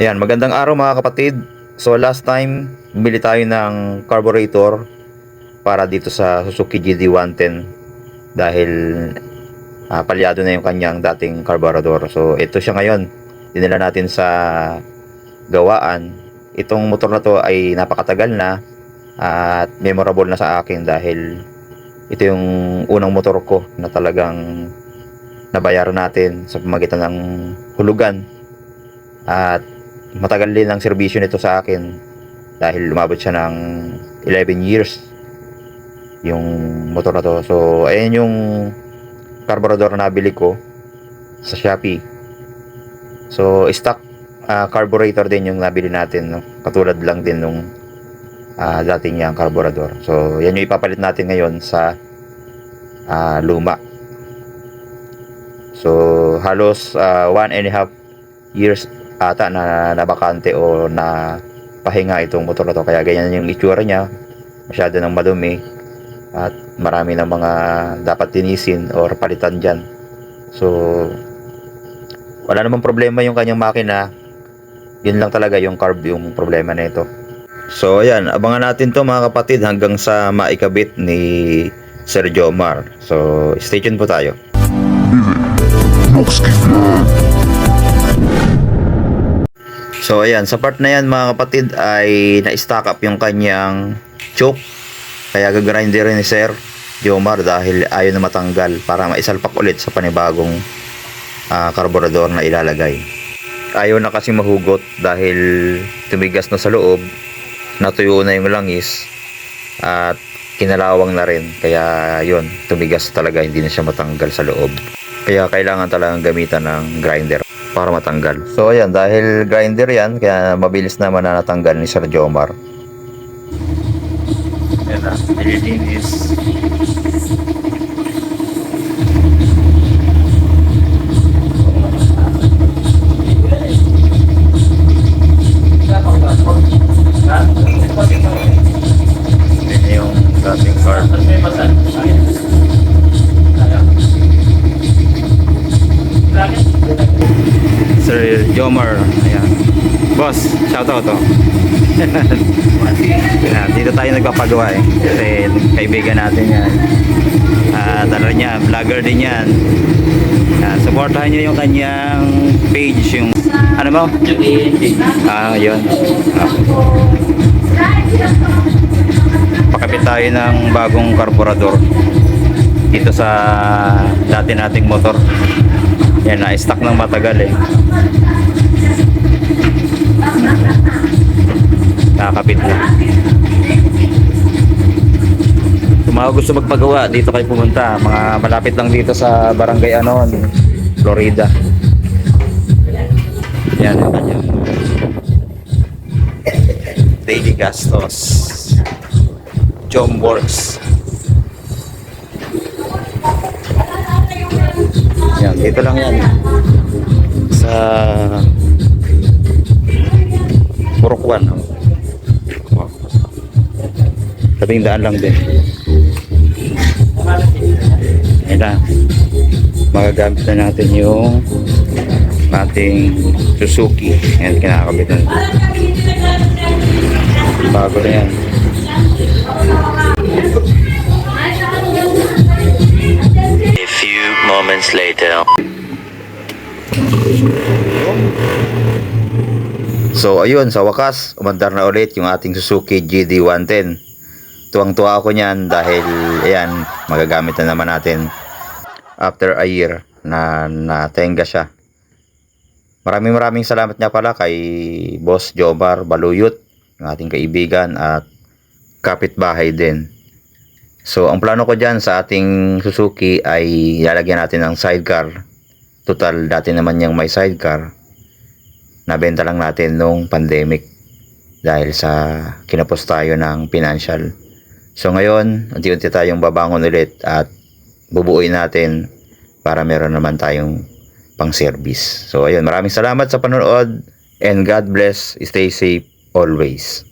Ayan, magandang araw mga kapatid. So last time, bumili tayo ng carburetor para dito sa Suzuki GD110 dahil palyado na yung kanyang dating carburetor. So ito siya ngayon. Dinala natin sa gawaan. Itong motor na to ay napakatagal na at memorable na sa akin dahil ito yung unang motor ko na talagang nabayaran natin sa pamagitan ng hulugan. At matagal din ang serbisyo nito sa akin dahil lumabot siya ng 11 years yung motor na to. So ayan yung carburetor na nabili ko sa Shopee. So stock carburetor din yung nabili natin, no? Katulad lang din nung dating niyang carburetor. So yan yung ipapalit natin ngayon sa luma. So halos 1.5 years ata na nabakante o na pahinga itong motor na to, kaya ganyan yung itsura niya, masyado ng madumi at marami ng mga dapat tinisin or palitan dyan. So wala namang problema yung kanyang makina, yun lang talaga yung carb yung problema na ito. So ayan, abangan natin to mga kapatid hanggang sa maikabit ni Sir Jomar. So stay tuned po tayo. So ayan, sa part na yan mga kapatid ay na-stack up yung kanyang choke. Kaya gagrinder ni Sir Jomar dahil ayaw na matanggal para maisalpak ulit sa panibagong carburetor na ilalagay. Ayaw na kasi mahugot dahil tumigas na sa loob, natuyo na yung langis at kinalawang na rin. Kaya yun, tumigas talaga, hindi na siya matanggal sa loob. Kaya kailangan talagang gamitan ng grinder para matanggal. So ayan, dahil grinder yan, kaya mabilis naman na natanggal ni Sir Jomar. Ayan na, nililinis. Yan yung dating car. Sir Jomar, ayan. Boss, shoutout to. Ayan, dito tayo nagpapagawa kasi kaibigan natin yan. Tala niya, vlogger din yan. Supportahan niyo yung kanyang page, yung ano mo? Yun. Pakapit tayo ng bagong carburetor dito sa dati nating motor. Yan, na-stack ng matagal nakakapit na. Kung mga gusto magpagawa, dito kayo pumunta. Mga malapit lang dito sa Barangay Anon, Florida. Yan yung kanyang daily gastos. John Works. Yan, dito lang yan sa Purokwan. Tabing daan lang din. Ayan na, magagamit na natin yung ating Suzuki. Ayan, kinakabit na. Bago na yan. A few moments later. So ayun, sa wakas umandar na ulit yung ating Suzuki GD110. Tuwang-tuwa ako niyan dahil ayan, magagamit na naman natin after a year na natenga siya. Maraming salamat niya pala kay Boss Jomar Baluyot, ng ating kaibigan at kapitbahay din. So ang plano ko dyan sa ating Suzuki ay lalagyan natin ng sidecar. Total, dati naman yung may sidecar. Nabenta lang natin nung pandemic dahil sa kinapos tayo ng financial. So ngayon, unti-unti tayong babangon ulit at bubuuin natin para meron naman tayong pang service. So ayun, maraming salamat sa panonood and God bless. Stay safe always.